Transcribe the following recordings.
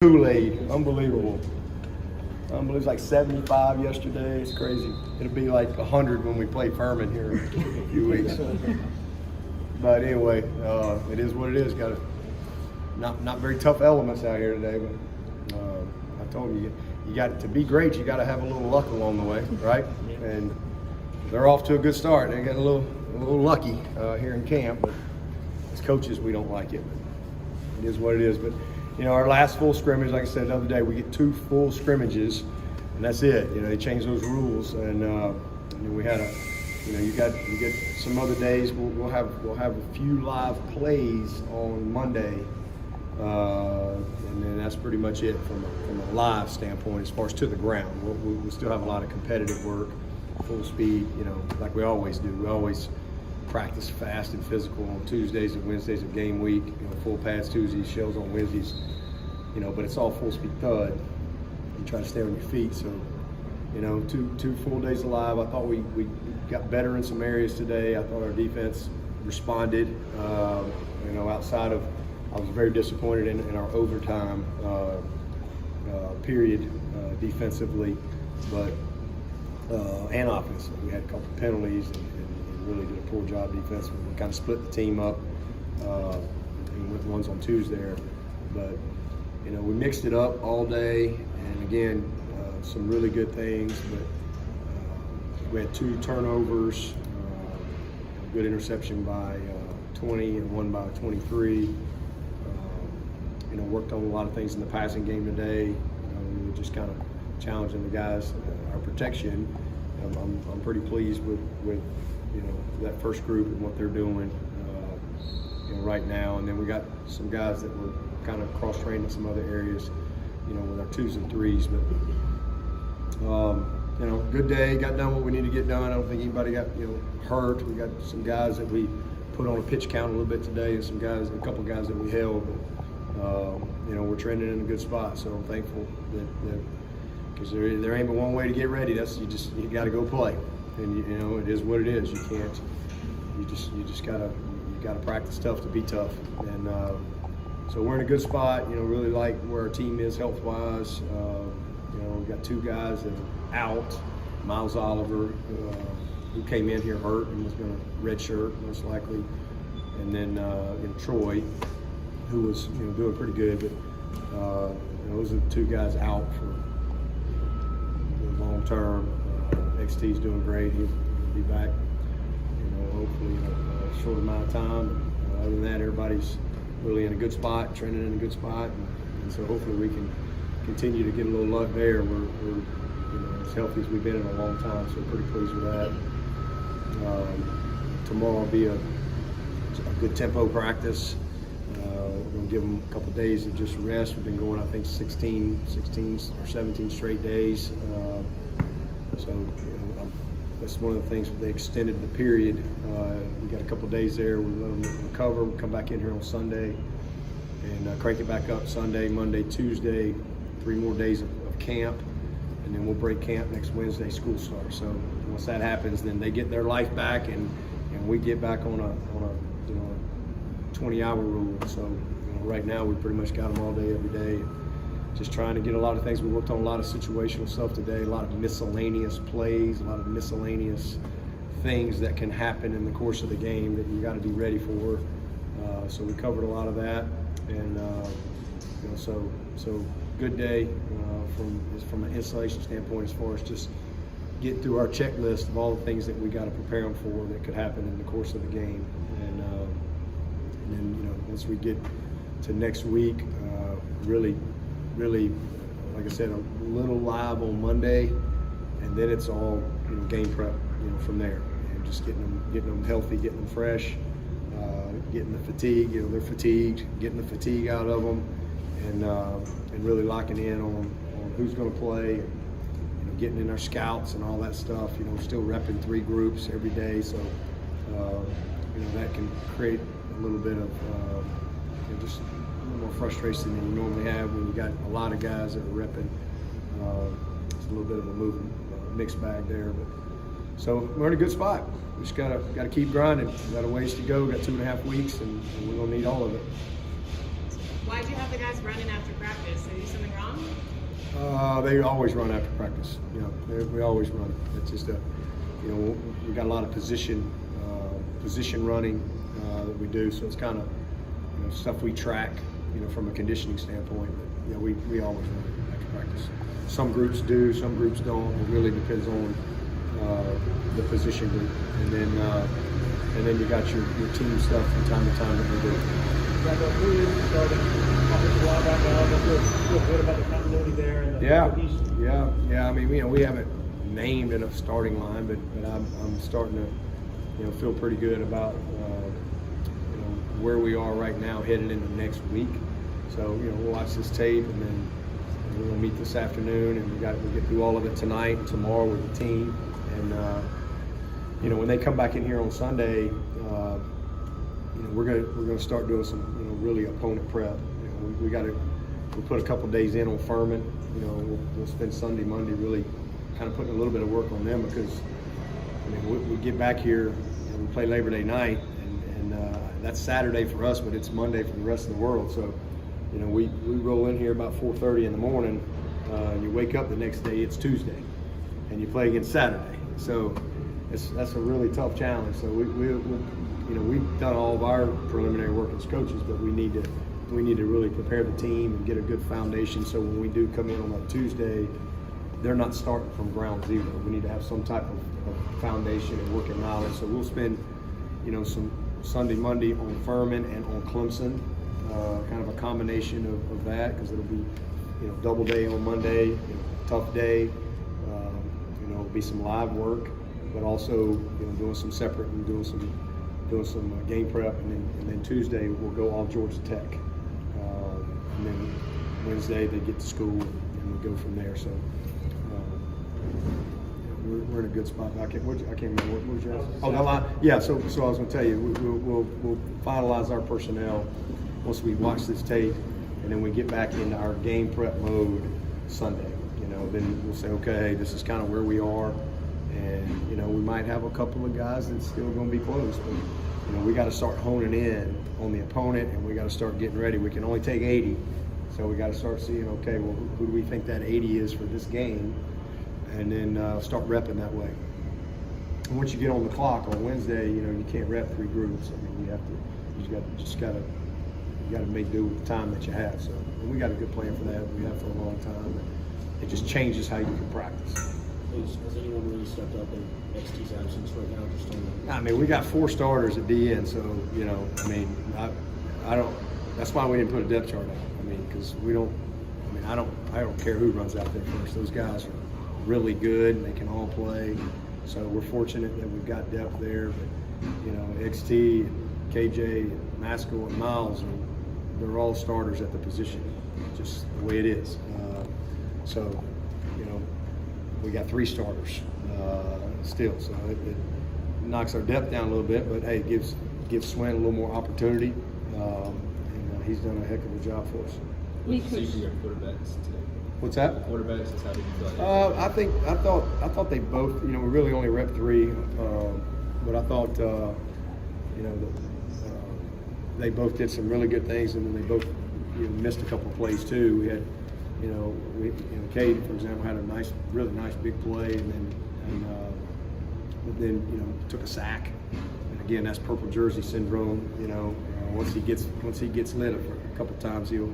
Kool-Aid, unbelievable. It's like 75 yesterday. It's crazy. It'll be like 100 when we play Furman here in a few weeks. But anyway, it is what it is. Got not very tough elements out here today, but I told you got to be great. You got to have a little luck along the way, right? And they're off to a good start. They got a little lucky here in camp, but as coaches, we don't like it. It is what it is. But you know, our last full scrimmage, like I said the other day, we get 2 full scrimmages, and that's it. You know, they changed those rules, and we had you get some other days. We'll have a few live plays on Monday, and then that's pretty much it from a live standpoint as far as to the ground. We still have a lot of competitive work, full speed, you know, like we always do. We always practice fast and physical on Tuesdays and Wednesdays of game week. You know, full pads Tuesdays, shells on Wednesdays. You know, but it's all full speed thud. You try to stay on your feet. So, you know, two full days alive. I thought we got better in some areas today. I thought our defense responded. You know, outside of, I was very disappointed in our overtime period defensively, but and offensively. We had a couple penalties and really did a poor job defensively. We kind of split the team up. And with ones on Tuesday, but you know, we mixed it up all day, and again, some really good things. But we had 2 turnovers, a good interception by 20 and one by 23. You know, worked on a lot of things in the passing game today. You know, we were just kind of challenging the guys, our protection. I'm pretty pleased with you know, that first group and what they're doing you know, right now. And then we got some guys that were kind of cross-trained in some other areas, you know, with our 2s and 3s. But you know, good day. Got done what we need to get done. I don't think anybody got, you know, hurt. We got some guys that we put on a pitch count a little bit today, and a couple guys that we held. But you know, we're trending in a good spot. So I'm thankful that because there ain't but one way to get ready. That's you got to go play. And you know, it is what it is. You can't. You just gotta practice tough to be tough. And so we're in a good spot. You know, really like where our team is health-wise. You know, we've got 2 guys that are out. Miles Oliver, who came in here hurt and was going to redshirt most likely, and then Troy, who was doing pretty good. But those are the 2 guys out for the long term. XT's doing great. He'll be back, you know, hopefully in a short amount of time. Other than that, everybody's really in a good spot, trending in a good spot, and so hopefully we can continue to get a little luck there. We're you know, as healthy as we've been in a long time, so pretty pleased with that. Tomorrow will be a good tempo practice. We're going to give them a couple days of just rest. We've been going, I think, 16 or 17 straight days. So you know, that's one of the things. They extended the period. We got a couple of days there. We let them recover. We'll come back in here on Sunday and crank it back up Sunday, Monday, Tuesday. 3 more days of camp, and then we'll break camp next Wednesday. School starts. So once that happens, then they get their life back, and we get back on a 20-hour rule. So you know, right now we pretty much got them all day, every day. Just trying to get a lot of things. We worked on a lot of situational stuff today, a lot of miscellaneous plays, a lot of miscellaneous things that can happen in the course of the game that you got to be ready for. So we covered a lot of that, and you know, so good day from an installation standpoint as far as just getting through our checklist of all the things that we got to prepare them for that could happen in the course of the game, and then you know, once we get to next week, really, like I said, a little live on Monday, and then it's all, you know, game prep, you know, from there, and just getting them healthy, getting them fresh, getting the fatigue, you know, they're fatigued, getting the fatigue out of them, and really locking in on who's going to play, and, you know, getting in our scouts and all that stuff. You know, we're still repping 3 groups every day, so you know, that can create a little bit of you know, just a little more frustration than you normally have when you got a lot of guys that are repping. It's a little bit of a mixed bag there, but so we're in a good spot. We just gotta keep grinding. We got a ways to go. We got 2.5 weeks, and we're gonna need all of it. Why'd you have the guys running after practice? Did they do something wrong? They always run after practice. We always run. It's just we got a lot of position running that we do, so it's kind of stuff we track, from a conditioning standpoint. But we always run after practice. Some groups do, some groups don't. It really depends on the position group, and then you got your team stuff from time to time that we do. Feel good about the continuity there. And yeah. I mean, we haven't named enough starting line, but I'm starting to, feel pretty good about, where we are right now headed into next week. So, we'll watch this tape, and then we'll meet this afternoon, and we get through all of it tonight and tomorrow with the team. And when they come back in here on Sunday, we're gonna start doing some really opponent prep. We'll put a couple days in on Furman. We'll spend Sunday, Monday really kind of putting a little bit of work on them, because we get back here and we play Labor Day night, and that's Saturday for us, but it's Monday for the rest of the world. So we roll in here about 4:30 in the morning. You wake up the next day, it's Tuesday, and you play against Saturday. So that's a really tough challenge. So we've done all of our preliminary work as coaches, but we need to really prepare the team and get a good foundation, so when we do come in on that Tuesday, they're not starting from ground zero. We need to have some type of foundation and working knowledge. So we'll spend some Sunday, Monday on Furman and on Clemson, kind of a combination of that, because it'll be double day on Monday, tough day. It'll be some live work, but also doing some separate and doing some game prep, and then Tuesday we'll go all Georgia Tech, and then Wednesday they get to school, and we go from there. So we're in a good spot. I can't remember what was yours. Oh, the line. Yeah. So I was going to tell you, we'll finalize our personnel once we watch this tape, and then we get back into our game prep mode Sunday. Then we'll say, okay, this is kind of where we are. And, we might have a couple of guys that's still going to be close, but, we got to start honing in on the opponent, and we got to start getting ready. We can only take 80, so we got to start seeing, okay, well, who do we think that 80 is for this game, and then start repping that way. And once you get on the clock on Wednesday, you can't rep 3 groups. I mean, you got to make do with the time that you have. So we got a good plan for that. We have for a long time. It just changes how you can practice. Has anyone really stepped up in XT's absence right now? Just on I mean, we got 4 starters at DN, so I don't. That's why we didn't put a depth chart out. I mean, because we don't. I mean, I don't care who runs out there first. Those guys are really good, and they can all play. So we're fortunate that we've got depth there. But XT, KJ, Maskell, and Miles, they're all starters at the position. Just the way it is. So we got 3 starters still, so it knocks our depth down a little bit, but hey, it gives Swin a little more opportunity, and he's done a heck of a job for us. What's the season of quarterbacks today? What's that? Quarterbacks, how did you feel? I thought they both, we really only rep 3, but I thought they both did some really good things, and then they both missed a couple of plays too. We had Cade, for example, had a really nice big play, and then took a sack. And again, that's purple jersey syndrome. Once he gets lit a couple of times, he'll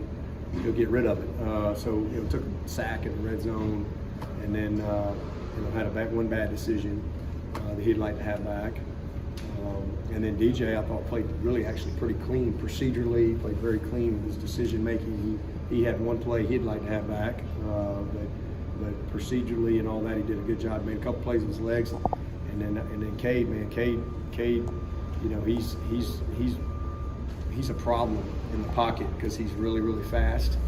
get rid of it. So took a sack in the red zone, and then had one bad decision that he'd like to have back. And then DJ, I thought, played actually pretty clean procedurally. Played very clean with his decision making. He had one play he'd like to have back, but procedurally and all that, he did a good job. Made a couple plays with his legs, and then Cade, he's a problem in the pocket because he's really, really fast,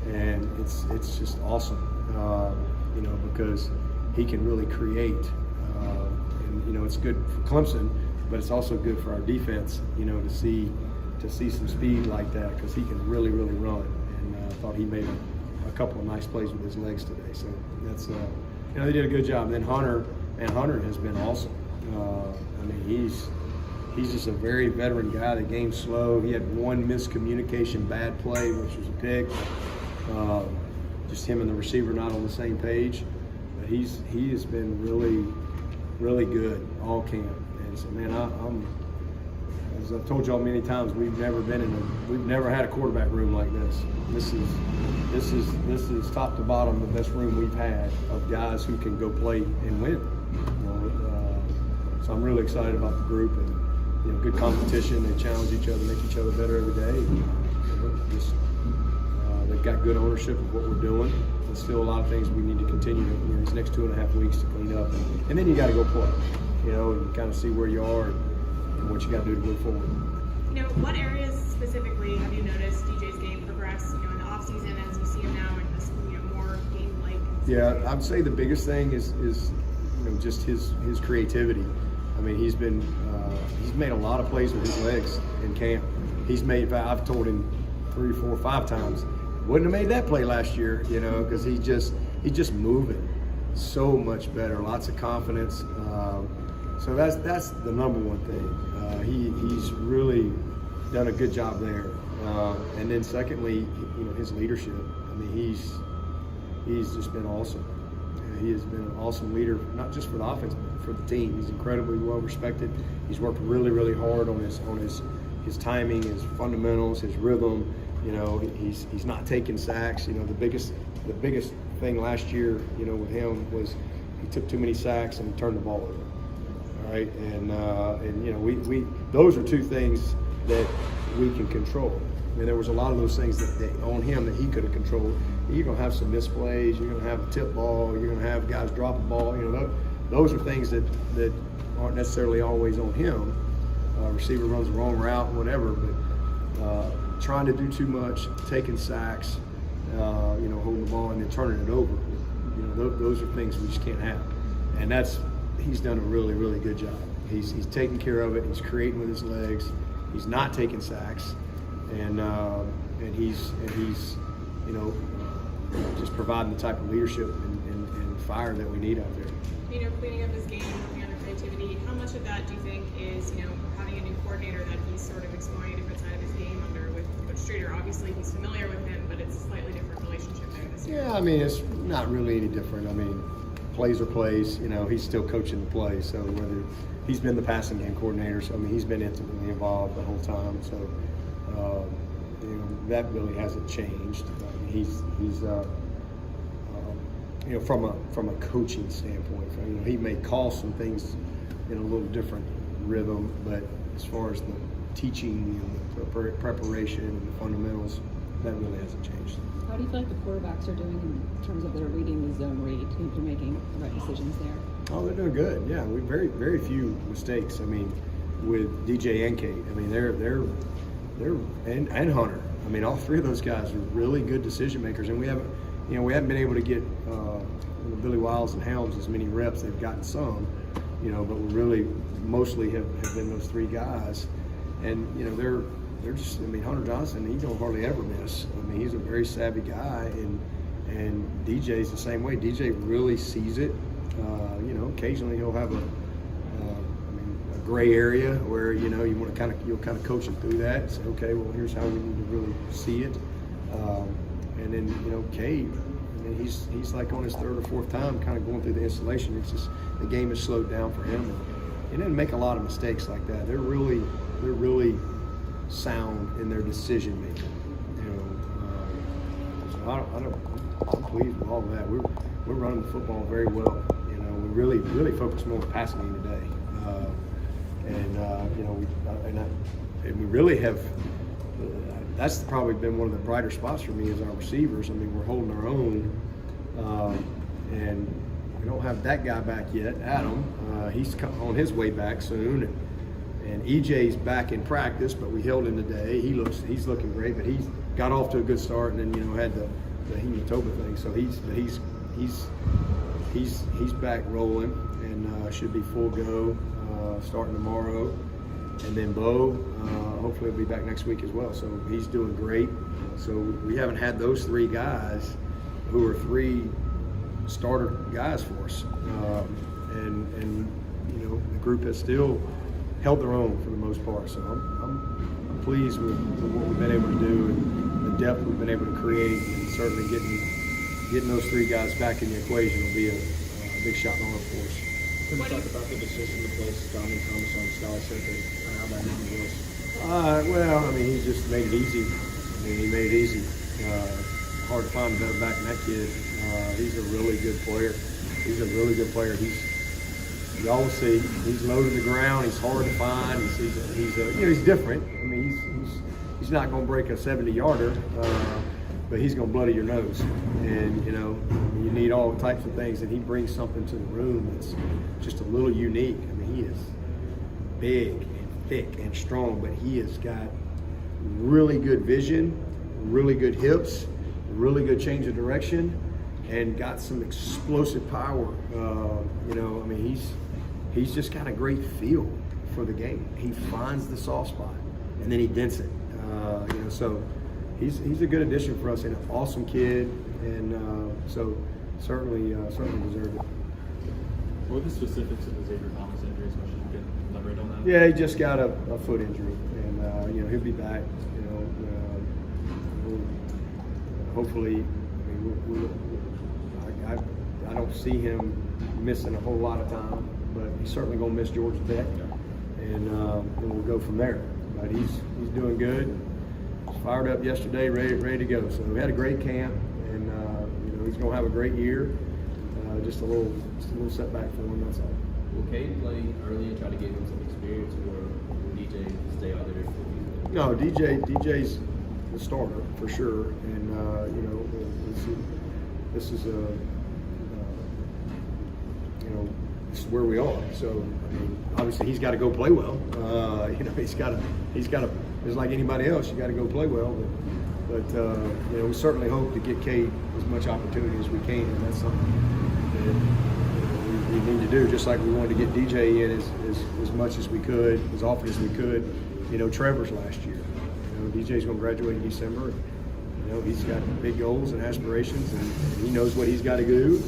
and it's just awesome, because he can really create, and it's good for Clemson, but it's also good for our defense, to see some speed like that, because he can really, really run. And I thought he made a couple of nice plays with his legs today. So that's they did a good job. And then Hunter has been awesome. I mean, he's just a very veteran guy. The game's slow. He had one miscommunication, bad play, which was a pick. Just him and the receiver not on the same page. But he has been really, really good all camp. And so, man, I'm as I've told y'all many times, we've never had a quarterback room like this. This is top to bottom the best room we've had of guys who can go play and win. So I'm really excited about the group, and good competition. They challenge each other, make each other better every day. They've got good ownership of what we're doing. There's still a lot of things we need to continue these next 2.5 weeks to clean up, and then you got to go play. And kind of see where you are and what you got to do to move forward. What areas specifically have you noticed DJ's game progress? In the off season as you see him now, and this more game-like. Yeah, I'd say the biggest thing is just his creativity. I mean, he's made a lot of plays with his legs in camp. I've told him 3, 4, 5 times, wouldn't have made that play last year, because he's just moving so much better, lots of confidence. So that's the number one thing. He's really done a good job there. And then secondly, his leadership. I mean, he's just been awesome. He has been an awesome leader, not just for the offense, but for the team. He's incredibly well respected. He's worked really, really hard on his timing, his fundamentals, his rhythm. He's not taking sacks. The biggest thing last year, with him was he took too many sacks and turned the ball over. All right, and we those are two things that we can control. I mean, there was a lot of those things that on him that he could have controlled. You're going to have some misplays. You're going to have a tip ball. You're going to have guys drop a ball. Those are things that aren't necessarily always on him. Receiver runs the wrong route, whatever. But trying to do too much, taking sacks, holding the ball and then turning it over. Those are things we just can't have. And he's done a really, really good job. He's taking care of it. He's creating with his legs. He's not taking sacks, and he's just providing the type of leadership and fire that we need out there. Cleaning up his game, working on the creativity. How much of that do you think is having a new coordinator that he's sort of exploring a different side of his game under with Coach Streeter? Obviously, he's familiar with him, but it's a slightly different relationship there this year. Yeah, I mean, it's not really any different. I mean, plays are plays. He's still coaching the play. So whether he's been the passing game coordinator, so I mean, he's been intimately involved the whole time. So that really hasn't changed. He's from a coaching standpoint, he may call some things in a little different rhythm, but as far as the teaching and the preparation and the fundamentals, that really hasn't changed. How do you feel like the quarterbacks are doing in terms of their reading the zone read? Do you think they're making the right decisions there? Oh, they're doing good. Yeah, we very, very few mistakes. I mean, with DJ and Kate, I mean, they're and Hunter. I mean, all three of those guys are really good decision makers, and we haven't been able to get Billy Wiles and Helms as many reps. They've gotten some, but we really mostly have been those three guys, and they're just. I mean, Hunter Johnson, he don't hardly ever miss. I mean, he's a very savvy guy, and DJ's the same way. DJ really sees it. Occasionally he'll have a gray area where you'll kind of coach him through that. Say, okay, well, here's how we need to really see it. And then Cade, I mean, he's like on his 3rd or 4th time kind of going through the installation. It's just the game has slowed down for him, and he didn't make a lot of mistakes like that. They're really sound in their decision making. So I'm pleased with all of that. We're running the football very well. We really focus more on passing game today. We really have. That's probably been one of the brighter spots for me is our receivers. I mean, we're holding our own, and we don't have that guy back yet, Adam. He's on his way back soon, and EJ's back in practice, but we held him today. He's looking great, but he's got off to a good start, and then had the hematoma thing. So he's back rolling and should be full go starting tomorrow. And then Bo, hopefully will be back next week as well. So he's doing great. So we haven't had those three guys who are 3 starter guys for us. And the group has still held their own for the most part. So I'm pleased with what we've been able to do and the depth we've been able to create, and certainly getting those three guys back in the equation will be a big shot in the arm for us. Can you talk about the decision to place Dominic Thomas on scholarship and how that happened was? Well, I mean, he just made it easy. I mean, he made it easy. Hard to find a better back than that kid. He's a really good player. You always see he's low to the ground. He's hard to find. He's different. I mean, he's not going to break a 70-yarder, but he's going to bloody your nose. And you need all types of things. And he brings something to the room that's just a little unique. I mean, he is big and thick and strong, but he has got really good vision, really good hips, really good change of direction, and got some explosive power. I mean, he's just got a great feel for the game. He finds the soft spot and then he dents it. So he's a good addition for us and an awesome kid, and so certainly deserved it. What are the specifics of the Xavier Thomas injury, especially if you can elaborate on that? Yeah, he just got a foot injury, and he'll be back. Hopefully, I don't see him missing a whole lot of time, but he's certainly going to miss Georgia Tech, and we'll go from there. But he's doing good. He's fired up yesterday, ready to go. So we had a great camp, and he's going to have a great year. Just a little setback for him. That's all. Will Cade play early and try to get him some experience, or will DJ stay out there? No, DJ's the starter for sure, and this is where we are. So I mean, obviously he's got to go play well. He's got to. It's like anybody else. You got to go play well. But we certainly hope to get Cade as much opportunity as we can, and that's something that we need to do. Just like we wanted to get DJ in as much as we could, as often as we could. Trevor's last year. DJ's going to graduate in December. He's got big goals and aspirations, and he knows what he's got to do.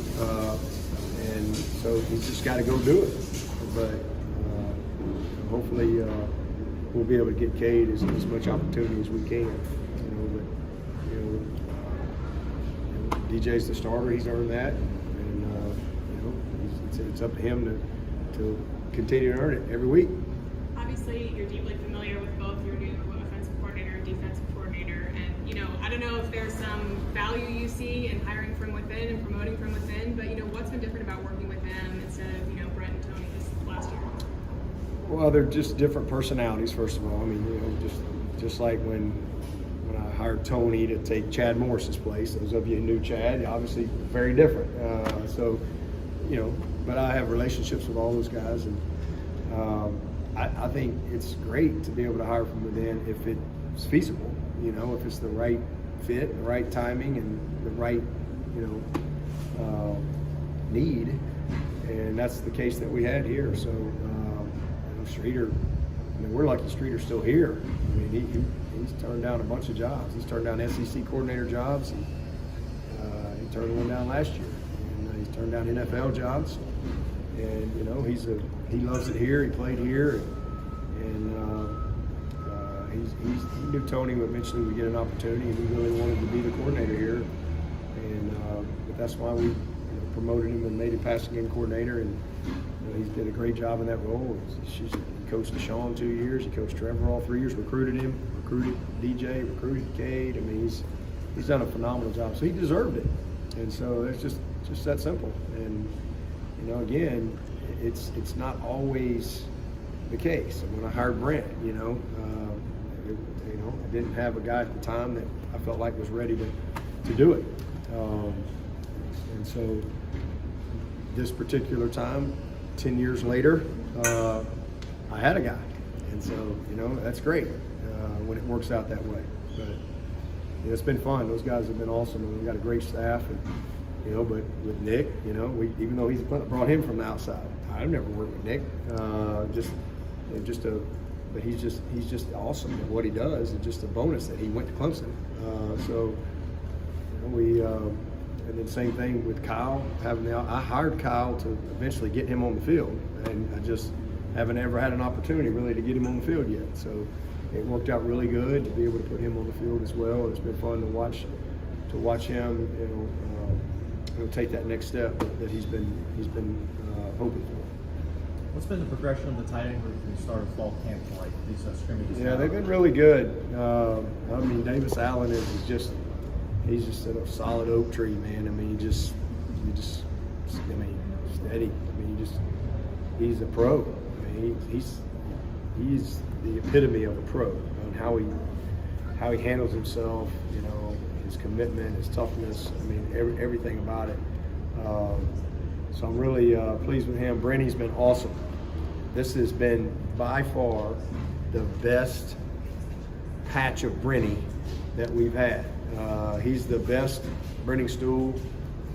And so he's just got to go do it. But hopefully we'll be able to get Cade as much opportunity as we can. DJ's the starter; he's earned that, and it's up to him to continue to earn it every week. Obviously, you're deeply familiar with both your new offensive coordinator and defensive coordinator, and I don't know if there's some value you see in hiring from within and promoting from within, but what's been different about working with them instead of Brett and Tony this last year? Well, they're just different personalities. First of all, I mean, just like when I hired Tony to take Chad Morris's place. Those of you who knew Chad, obviously very different. But I have relationships with all those guys, and I think it's great to be able to hire from within if it's feasible. If it's the right fit, the right timing, and the right need, and that's the case that we had here. So Streeter, we're lucky Streeter's still here. I mean, he's turned down a bunch of jobs. He's turned down SEC coordinator jobs. He turned one down last year, and he's turned down NFL jobs. And he loves it here. He played here, and he knew Tony would eventually would get an opportunity, and he really wanted to be the coordinator here. And but that's why we promoted him and made him passing game coordinator, and he's did a great job in that role. He coached Deshaun 2 years. He coached Trevor all 3 years. Recruited him. Recruited DJ. Recruited Cade. I mean, he's done a phenomenal job. So he deserved it. And so it's just that simple. And again, it's not always the case. When I hired Brent, I didn't have a guy at the time that I felt like was ready to do it. And so this particular time, 10 years later, I had a guy. And so, that's great when it works out that way. But it's been fun. Those guys have been awesome, and we've got a great staff. And but with Nick, even though he's brought him from the outside, I've never worked with Nick. But he's just awesome at what he does. It's just a bonus that he went to Clemson. And then same thing with Kyle. I hired Kyle to eventually get him on the field, and haven't ever had an opportunity really to get him on the field yet. So it worked out really good to be able to put him on the field as well. It's been fun to watch him, take that next step that he's been hoping for. What's been the progression of the tight end group from the start of fall camp to like these scrimmages? Yeah, they've been really good. I mean, Davis Allen he's just a solid oak tree, man. I mean, steady. I mean, he's a pro. I mean, he's the epitome of a pro. I mean, how he handles himself, his commitment, his toughness. I mean, everything about it. So I'm really pleased with him. Brenny's been awesome. This has been by far the best patch of Brenny that we've had. He's the best Brenny stool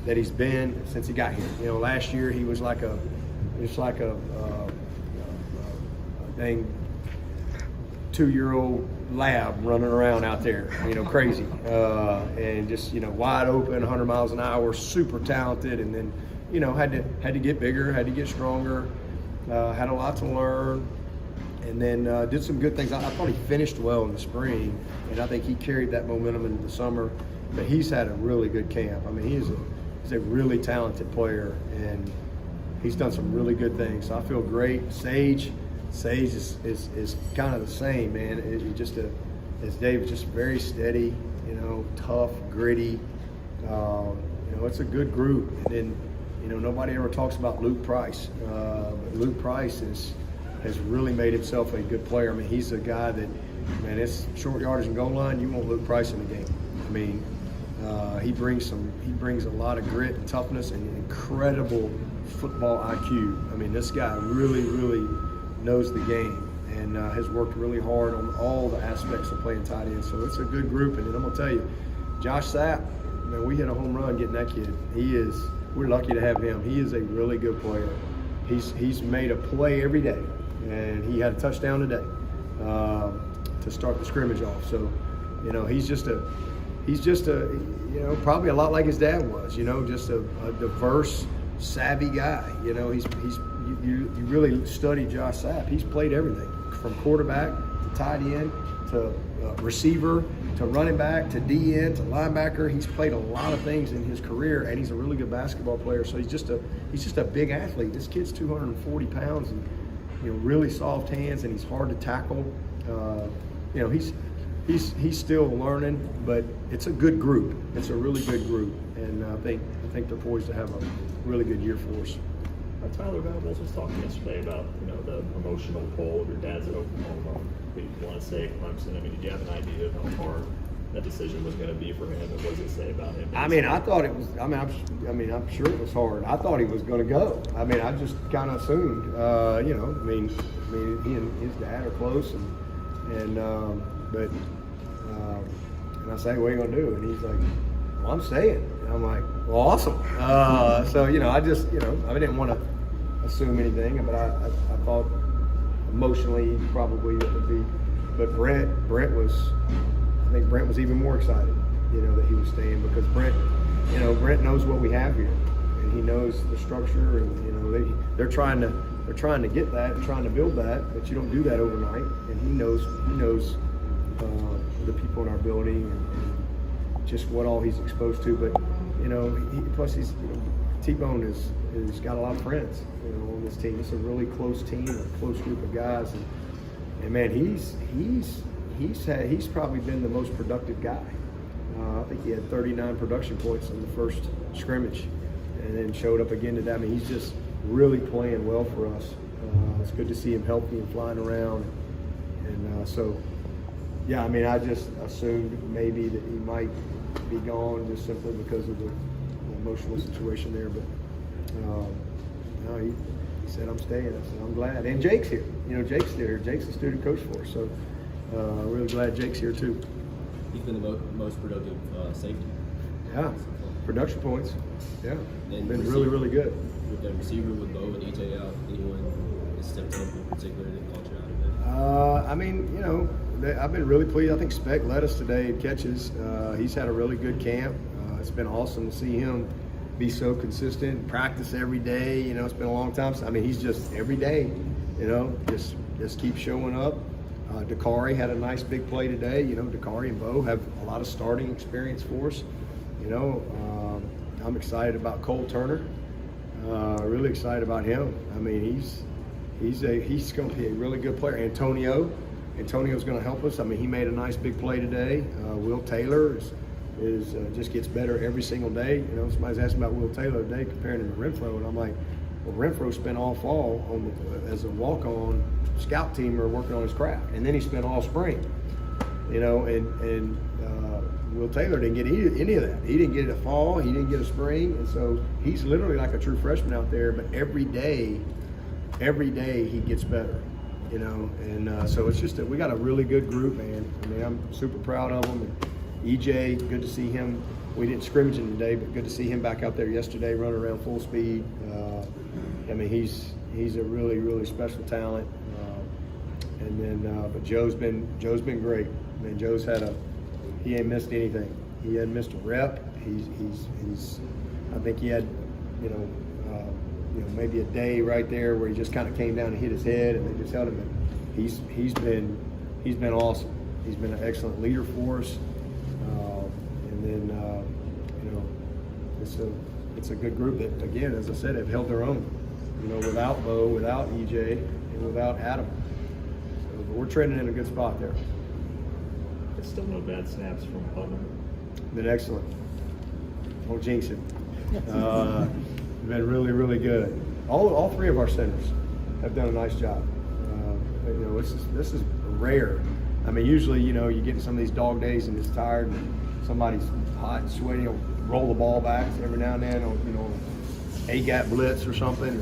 that he's been since he got here. Last year he was like a dang 2-year-old lab running around out there, crazy, and just wide open, 100 miles an hour, super talented, and then had to get bigger, had to get stronger, had a lot to learn, and then did some good things. I thought he finished well in the spring, and I think he carried that momentum into the summer. But he's had a really good camp. I mean, he's a really talented player, and he's done some really good things. So I feel great. Sage is kind of the same, man. As Dave, just very steady, tough, gritty. It's a good group. And then, nobody ever talks about Luke Price, but Luke Price has really made himself a good player. I mean, he's a guy that, man, it's short yardage and goal line. You want Luke Price in the game. I mean, he brings a lot of grit and toughness and incredible football IQ. I mean, this guy really, really knows the game and has worked really hard on all the aspects of playing tight end. So it's a good group. And then I'm gonna tell you, Josh Sapp, man, we hit a home run getting that kid. We're lucky to have him. He is a really good player. He's made a play every day, and he had a touchdown today to start the scrimmage off. So, he's just a probably a lot like his dad was. Just a diverse, savvy guy. You really study Josh Sapp. He's played everything from quarterback to tight end to receiver to running back to DN to linebacker. He's played a lot of things in his career, and he's a really good basketball player. So he's just a big athlete. This kid's 240 pounds and really soft hands, and he's hard to tackle. He's still learning, but it's a good group. It's a really good group, and I think they're poised to have a really good year for us. Tyler Venables was talking yesterday about the emotional pull of your dad's at Oklahoma. What you want to say at Clemson? I mean, did you have an idea of how hard that decision was going to be for him, and what does it say about him? I mean, I thought it was. I'm sure it was hard. I thought he was going to go. I mean, I just kind of assumed. He and his dad are close, and I say, what are you going to do? And he's like, well, I'm staying. And I'm like, well, awesome. So I just I didn't want to assume anything, but I thought emotionally probably it would be. But Brent was even more excited, that he was staying, because Brent knows what we have here, and he knows the structure, and they're trying to get that and trying to build that, but you don't do that overnight. And he knows the people in our building and just what all he's exposed to. But plus he's T-Bone has got a lot of friends on this team. It's a really close team, a close group of guys, and man, he's probably been the most productive guy. I think he had 39 production points in the first scrimmage, and then showed up again today. I mean, he's just really playing well for us. It's good to see him healthy and flying around, and so yeah. I mean, I just assumed maybe that he might be gone just simply because of the emotional situation there, but no, he said, I'm staying. I said, I'm glad. And Jake's here. Jake's there. Jake's a student coach for us, so really glad Jake's here too. He's been the most productive safety. Yeah, production points. Yeah, And been really, really good. With the receiver, with Bo and EJ out, anyone that stepped up in particular that caught you out of it? I've been really pleased. I think Speck led us today in catches. He's had a really good camp. It's been awesome to see him be so consistent, practice every day. It's been a long time. I mean, he's just every day Just keep showing up. Dakari had a nice big play today. Dakari and Bo have a lot of starting experience for us. I'm excited about Cole Turner. Really excited about him. I mean, he's going to be a really good player. Antonio's going to help us. I mean, he made a nice big play today. Will Taylor is just gets better every single day. Somebody's asking about Will Taylor today, comparing him to Renfro, and I'm like, well, Renfro spent all fall as a walk-on scout teamer working on his craft, and then he spent all spring. And Will Taylor didn't get any of that. He didn't get a fall. He didn't get a spring, and so he's literally like a true freshman out there. But every day he gets better. And so it's just that we got a really good group, man. I mean, I'm super proud of them. And EJ, good to see him. We didn't scrimmage him today, but good to see him back out there yesterday, running around full speed. I mean, he's a really, really special talent. But Joe's been great. I mean, he ain't missed anything. He hadn't missed a rep. I think he had, maybe a day right there where he just kind of came down and hit his head, and they just held him. He's been awesome. He's been an excellent leader for us. It's a good group that, again, as I said, have held their own. Without Bo, without EJ, and without Adam. So we're trending in a good spot there. There's still no bad snaps from Putnam. Been excellent. Don't jinx it. Been really, really good. All three of our centers have done a nice job. This is rare. I mean, usually, you get in some of these dog days and it's tired, and somebody's hot and sweaty, will roll the ball back every now and then, or A-gap blitz or something.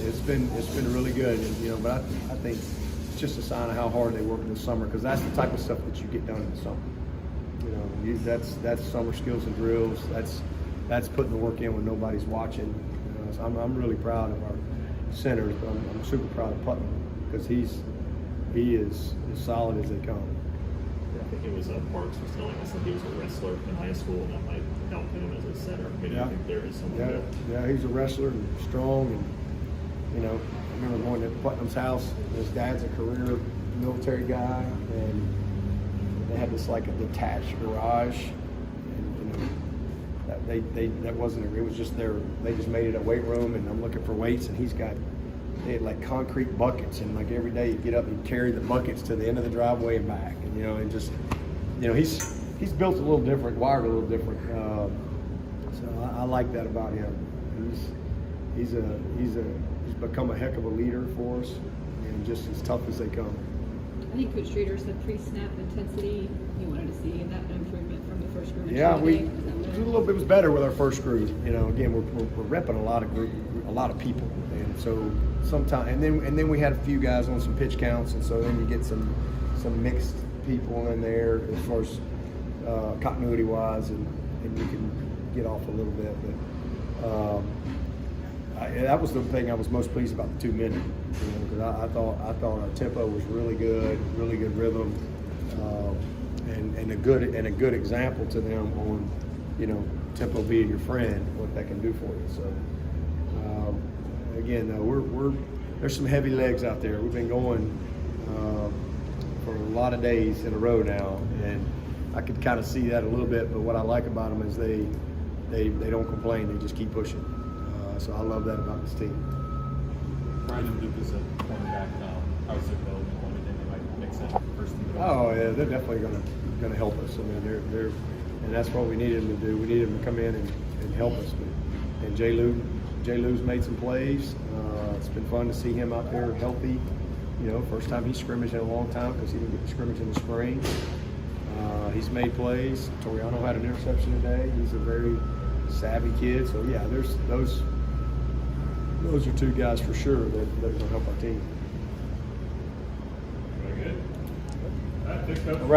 It's been really good, and but I think it's just a sign of how hard they work in the summer, because that's the type of stuff that you get done in the summer. That's summer skills and drills. That's putting the work in when nobody's watching. So I'm really proud of our centers, but I'm super proud of Putnam, because he is as solid as they come. I think it was Parks was telling us that he was a wrestler in high school, and that might help him as a center. I mean, I think there is something. Yeah, he's a wrestler and strong, and I remember going to Putnam's house. His dad's a career military guy, and they had this like a detached garage, and that wasn't. It was just they just made it a weight room, and I'm looking for weights, and they had like concrete buckets, and like every day you get up and carry the buckets to the end of the driveway and back, and just he's built a little different, wired a little different. So I like that about him. He's become a heck of a leader for us, and just as tough as they come. I think Coach Streeter said pre-snap intensity you wanted to see that improvement from the first group. Yeah, it was better with our first group. Again, we're repping a lot of people, and so sometimes, and then we had a few guys on some pitch counts, and so then you get some mixed people in there as far as continuity wise, and you can get off a little bit, but. That was the thing I was most pleased about the 2 minute, because I thought our tempo was really good rhythm, and a good example to them on tempo being your friend, what that can do for you. So again, there's some heavy legs out there. We've been going for a lot of days in a row now, and I could kind of see that a little bit. But what I like about them is they don't complain; they just keep pushing. So I love that about this team. Brandon Duke is a cornerback. How's it going? Anything they might mix in first team? Oh yeah, they're definitely gonna help us. I mean, they're and that's what we needed them to do. We needed them to come in and help us. And Jay Lou's made some plays. It's been fun to see him out there healthy. First time he's scrimmaged in a long time, because he didn't get to scrimmage in the spring. He's made plays. Toriano had an interception today. He's a very savvy kid. So yeah, there's those are two guys for sure that are going to help our team. Very good. All right, thanks, Coach. All right.